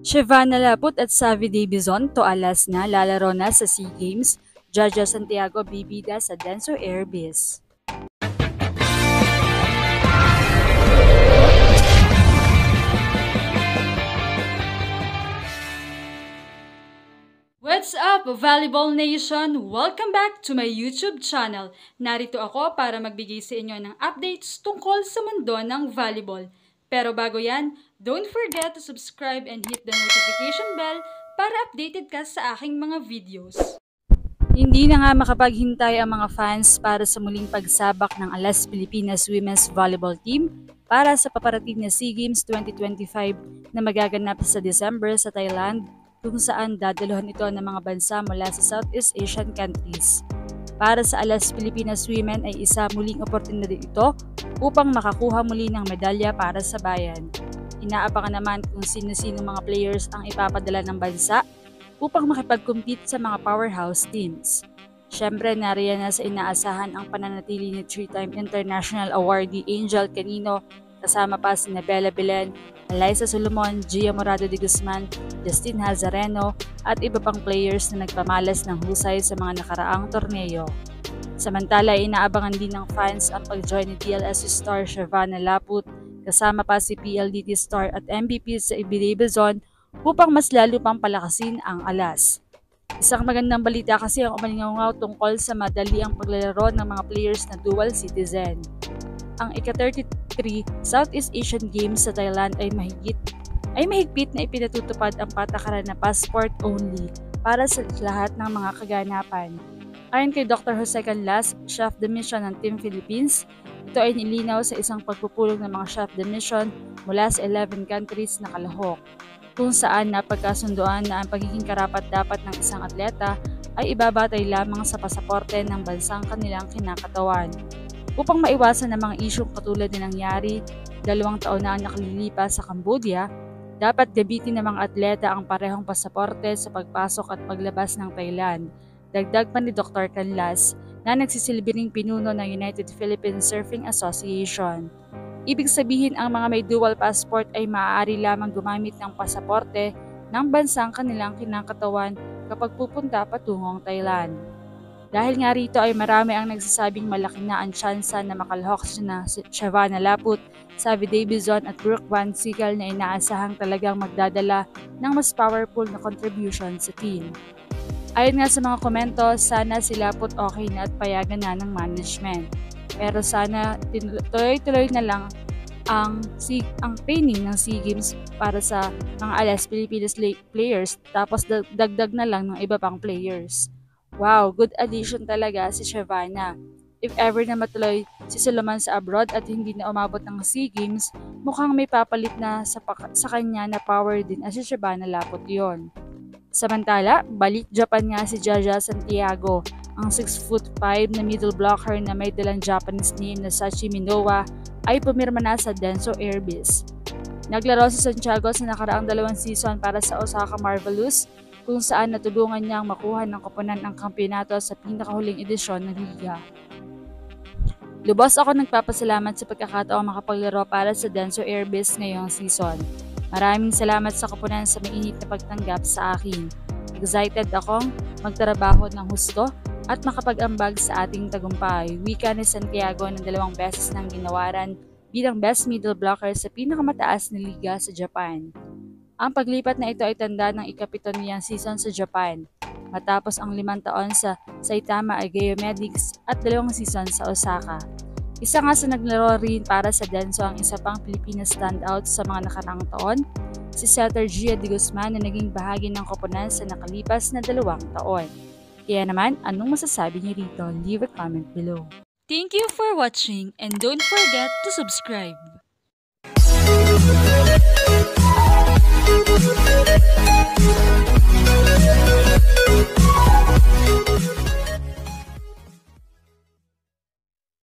Shevana Laput at Savvy Davison to alas na lalaro na sa SEA Games, Jaja Santiago bibida sa Denso Airbus. What's up, Volleyball Nation? Welcome back to my YouTube channel. Narito ako para magbigay sa inyo ng updates tungkol sa mundo ng volleyball. Pero bago yan, don't forget to subscribe and hit the notification bell para updated ka sa aking mga videos. Hindi na nga makapaghintay ang mga fans para sa muling pagsabak ng Alas Pilipinas Women's Volleyball Team para sa paparating na SEA Games 2025 na magaganap sa December sa Thailand, kung saan dadaluhan ito ng mga bansa mula sa Southeast Asian countries. Para sa Alas Pilipinas Women ay isa muling oportunidad ito upang makakuha muli ng medalya para sa bayan. Inaabangan naman kung sino-sino mga players ang ipapadala ng bansa upang makipag-compete sa mga powerhouse teams. Siyempre, nariyan na sa inaasahan ang pananatili ni 3-time international awardee Angel Canino, kasama pa si Bella Belen, Alyssa Solomon, Gia Morado de Guzman, Justine Hazareno at iba pang players na nagpamalas ng husay sa mga nakaraang torneo. Samantala, inaabangan din ng fans ang pag-join ni TLSU star Shevana Laput, kasama pa si PLDT star at MVP sa Davison upang mas lalo pang palakasin ang alas. Isang magandang balita kasi ang umalingaw tungkol sa madali ang paglalaro ng mga players na dual citizen. Ang ika-33 Southeast Asian Games sa Thailand ay mahigpit na ipinatutupad ang patakaran na passport only para sa lahat ng mga kaganapan. Ayon kay Dr. Jose Canlas, Chef de Mission ng Team Philippines, ito ay nilinaw sa isang pagpupulong ng mga Chef de Mission mula sa 11 countries na kalahok, kung saan napagkasunduan na ang pagiging karapat-dapat ng isang atleta ay ibabatay lamang sa pasaporte ng bansang kanilang kinakatawan. Upang maiwasan ang mga isyong katulad na nangyari 2 taon na ang nakalilipas sa Cambodia, dapat gamitin ng mga atleta ang parehong pasaporte sa pagpasok at paglabas ng Thailand. Dagdag pa ni Dr. Canlas na nagsisilbing pinuno ng United Philippine Surfing Association. Ibig sabihin, ang mga may dual passport ay maaari lamang gumamit ng pasaporte ng bansang kanilang kinakatawan kapag pupunta patungong Thailand. Dahil nga rito ay marami ang nagsasabing malaki na ang tsansa na makalahok na si Shevana Laput, Savvy Davison at Brooke Van Siegel na inaasahang talagang magdadala ng mas powerful na contribution sa team. Ayon nga sa mga komento, sana si Laput okay na at payagan na ng management. Pero sana tuloy-tuloy na lang ang training ng SEA Games para sa mga Alas Pilipinas players, tapos dagdag na lang ng iba pang players. Wow, good addition talaga si Shevana. If ever na matuloy si Solomon sa abroad at hindi na umabot ng SEA Games, mukhang may papalit na sa kanya na power din as si Shevana Laput yon. Samantala, balik Japan nga si Jaja Santiago, ang 6'5" na middle blocker na may dalang Japanese name na Sachi Minowa ay pumirma na sa Denso Airbus. Naglaro si Santiago sa nakaraang 2 season para sa Osaka Marvelous, kung saan natulungan niyang makuha ng koponan ng kampyonato sa pinakahuling edisyon ng liga. Lubos ako nagpapasalamat sa pagkakataong makapaglaro para sa Denso Airbus ngayong season. Maraming salamat sa koponan sa mainit na pagtanggap sa akin. Excited akong magtrabaho ng husto at makapag-ambag sa ating tagumpay. Wika ni Santiago ng 2 beses ng ginawaran bilang best middle blocker sa pinakamataas na liga sa Japan. Ang paglipat na ito ay tanda ng ika-7 niyang season sa Japan, matapos ang 5 taon sa Saitama Ageo Medics at 2 season sa Osaka. Isa nga sa naglaro rin para sa Denso ang isa pang Pilipinas standout sa mga nakaraang taon, si setter Gia de Guzman na naging bahagi ng koponan sa nakalipas na 2 taon. Kaya naman, anong masasabi niyo rito? Leave a comment below. Thank you for watching and don't forget to subscribe.